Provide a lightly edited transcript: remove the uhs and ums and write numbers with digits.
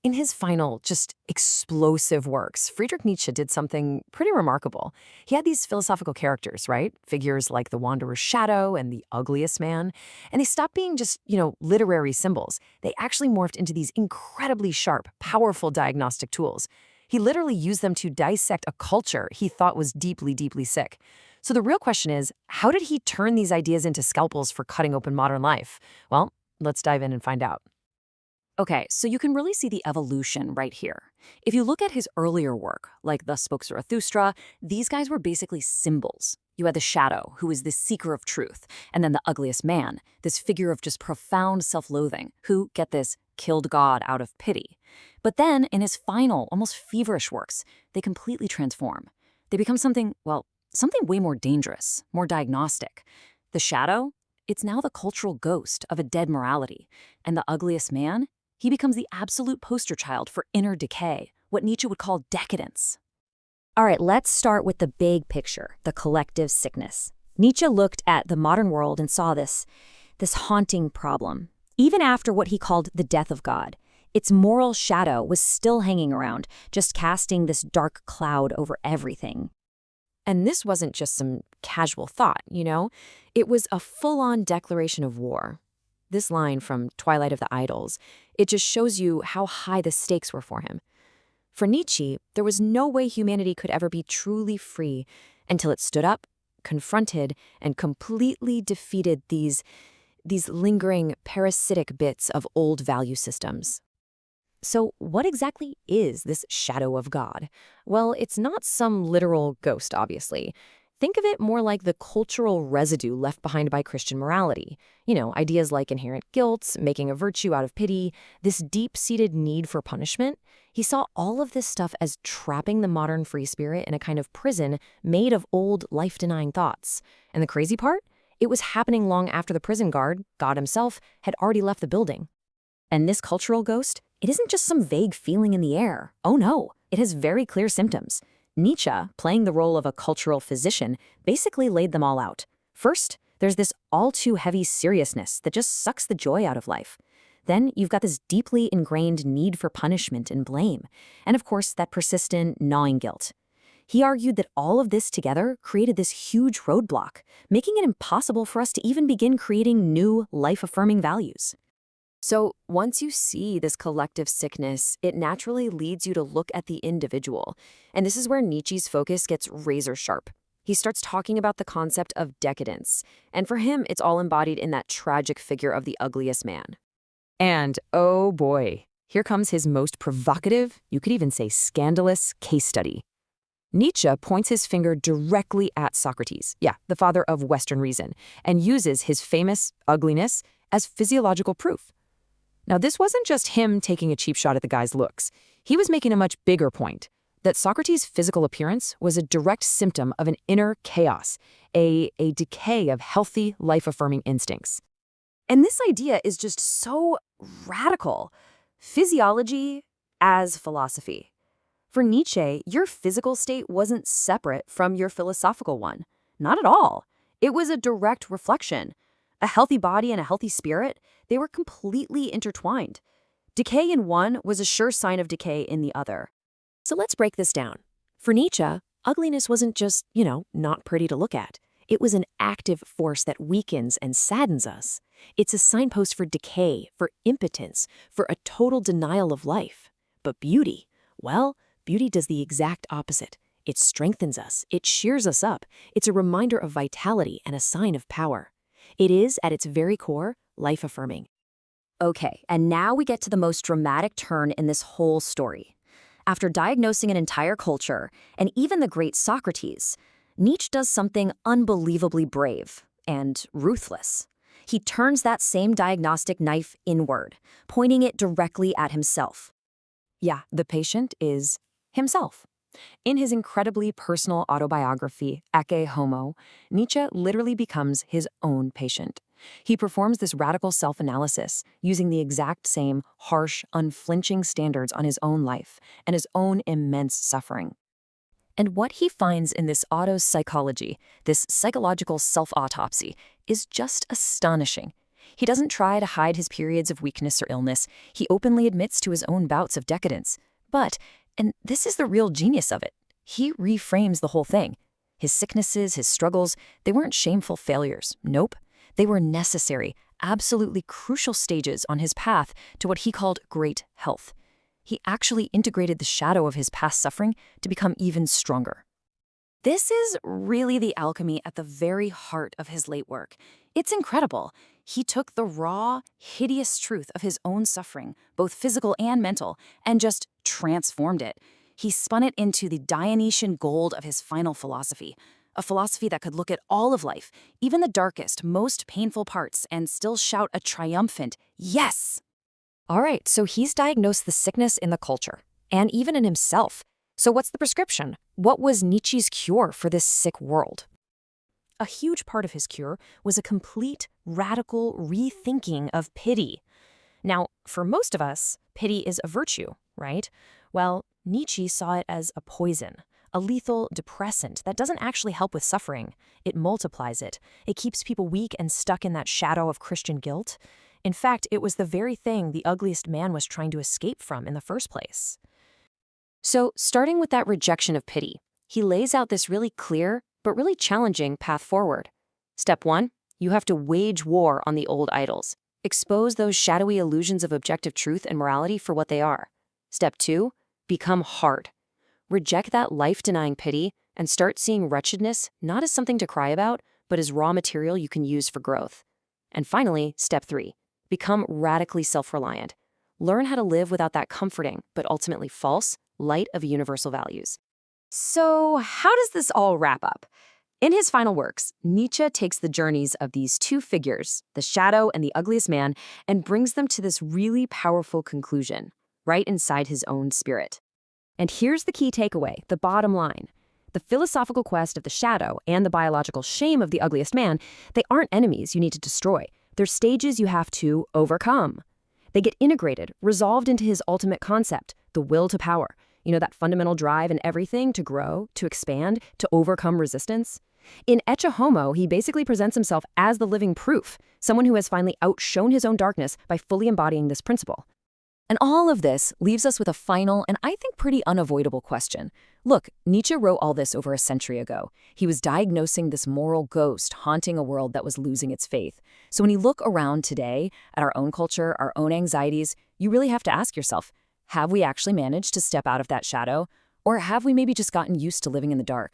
In his final, just explosive works, Friedrich Nietzsche did something pretty remarkable. He had these philosophical characters, right? Figures like the Wanderer's Shadow and the Ugliest Man. And they stopped being just literary symbols. They actually morphed into these incredibly sharp, powerful diagnostic tools. He literally used them to dissect a culture he thought was deeply, deeply sick. So the real question is, how did he turn these ideas into scalpels for cutting open modern life? Well, let's dive in and find out. Okay, so you can really see the evolution right here. If you look at his earlier work, like Thus Spoke Zarathustra, these guys were basically symbols. You had the shadow, who is this seeker of truth, and then the ugliest man, this figure of just profound self-loathing, who, get this, killed God out of pity. But then, in his final, almost feverish works, they completely transform. They become something, well, something way more dangerous, more diagnostic. The shadow? It's now the cultural ghost of a dead morality. And the ugliest man? He becomes the absolute poster child for inner decay, what Nietzsche would call decadence. All right, let's start with the big picture, the collective sickness. Nietzsche looked at the modern world and saw this haunting problem. Even after what he called the death of God, its moral shadow was still hanging around, just casting this dark cloud over everything. And this wasn't just some casual thought. It was a full-on declaration of war. This line from Twilight of the Idols, it just shows you how high the stakes were for him. For Nietzsche, there was no way humanity could ever be truly free until it stood up, confronted, and completely defeated these lingering parasitic bits of old value systems. So what exactly is this shadow of God? Well, it's not some literal ghost, obviously. Think of it more like the cultural residue left behind by Christian morality. Ideas like inherent guilt, making a virtue out of pity, this deep-seated need for punishment. He saw all of this stuff as trapping the modern free spirit in a kind of prison made of old life-denying thoughts. And the crazy part? It was happening long after the prison guard, God himself, had already left the building. And this cultural ghost, it isn't just some vague feeling in the air. Oh no, it has very clear symptoms. Nietzsche, playing the role of a cultural physician, basically laid them all out. First, there's this all-too-heavy seriousness that just sucks the joy out of life. Then you've got this deeply ingrained need for punishment and blame. And of course, that persistent, gnawing guilt. He argued that all of this together created this huge roadblock, making it impossible for us to even begin creating new, life-affirming values. So once you see this collective sickness, it naturally leads you to look at the individual. And this is where Nietzsche's focus gets razor sharp. He starts talking about the concept of decadence. And for him, it's all embodied in that tragic figure of the ugliest man. And oh boy, here comes his most provocative, you could even say scandalous, case study. Nietzsche points his finger directly at Socrates, the father of Western reason, and uses his famous ugliness as physiological proof. Now, this wasn't just him taking a cheap shot at the guy's looks. He was making a much bigger point, that Socrates' physical appearance was a direct symptom of an inner chaos, a decay of healthy, life-affirming instincts. And this idea is just so radical. Physiology as philosophy. For Nietzsche, your physical state wasn't separate from your philosophical one. Not at all. It was a direct reflection. A healthy body and a healthy spirit, they were completely intertwined. Decay in one was a sure sign of decay in the other. So let's break this down. For Nietzsche, ugliness wasn't just not pretty to look at. It was an active force that weakens and saddens us. It's a signpost for decay, for impotence, for a total denial of life. But beauty, well, beauty does the exact opposite. It strengthens us. It cheers us up. It's a reminder of vitality and a sign of power. It is, at its very core, life-affirming. Okay, and now we get to the most dramatic turn in this whole story. After diagnosing an entire culture, and even the great Socrates, Nietzsche does something unbelievably brave and ruthless. He turns that same diagnostic knife inward, pointing it directly at himself. The patient is himself. In his incredibly personal autobiography, Ecce Homo, Nietzsche literally becomes his own patient. He performs this radical self-analysis, using the exact same harsh, unflinching standards on his own life and his own immense suffering. And what he finds in this autopsychology, this psychological self-autopsy, is just astonishing. He doesn't try to hide his periods of weakness or illness. He openly admits to his own bouts of decadence. But, and this is the real genius of it, he reframes the whole thing. His sicknesses, his struggles, they weren't shameful failures. Nope. They were necessary, absolutely crucial stages on his path to what he called great health. He actually integrated the shadow of his past suffering to become even stronger. This is really the alchemy at the very heart of his late work. It's incredible. He took the raw, hideous truth of his own suffering, both physical and mental, and just transformed it. He spun it into the Dionysian gold of his final philosophy, a philosophy that could look at all of life, even the darkest, most painful parts, and still shout a triumphant, yes! All right, so he's diagnosed the sickness in the culture, and even in himself. So what's the prescription? What was Nietzsche's cure for this sick world? A huge part of his cure was a complete, radical rethinking of pity. Now, for most of us, pity is a virtue, right? Well, Nietzsche saw it as a poison, a lethal depressant that doesn't actually help with suffering. It multiplies it. It keeps people weak and stuck in that shadow of Christian guilt. In fact, it was the very thing the ugliest man was trying to escape from in the first place. So, starting with that rejection of pity, he lays out this really clear, but really challenging path forward. Step 1, you have to wage war on the old idols. Expose those shadowy illusions of objective truth and morality for what they are. Step 2, become hard. Reject that life-denying pity and start seeing wretchedness not as something to cry about, but as raw material you can use for growth. And finally, step 3, become radically self-reliant. Learn how to live without that comforting, but ultimately false, light of universal values. So, how does this all wrap up? In his final works, Nietzsche takes the journeys of these two figures, the shadow and the ugliest man, and brings them to this really powerful conclusion, right inside his own spirit. And here's the key takeaway, the bottom line. The philosophical quest of the shadow and the biological shame of the ugliest man, they aren't enemies you need to destroy. They're stages you have to overcome. They get integrated, resolved into his ultimate concept, the will to power. You know, that fundamental drive in everything to grow, to expand, to overcome resistance. In Ecce Homo, he basically presents himself as the living proof, someone who has finally outshone his own darkness by fully embodying this principle. And all of this leaves us with a final and I think pretty unavoidable question. Look, Nietzsche wrote all this over a century ago. He was diagnosing this moral ghost haunting a world that was losing its faith. So when you look around today at our own culture, our own anxieties, you really have to ask yourself, have we actually managed to step out of that shadow? Or have we maybe just gotten used to living in the dark?